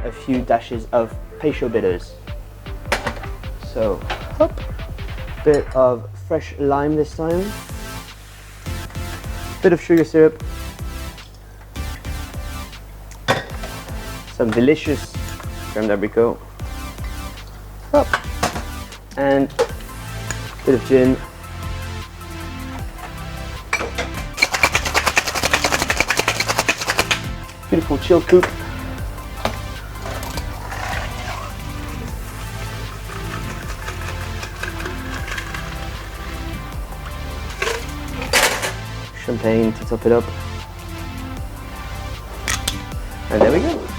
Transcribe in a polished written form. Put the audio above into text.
a few dashes of passion bitters. So, hop, bit of fresh lime this time, bit of sugar syrup, some delicious crème d'abricot, hop, and a bit of gin. Beautiful chilled coupe. Champagne to top it up. And there we go.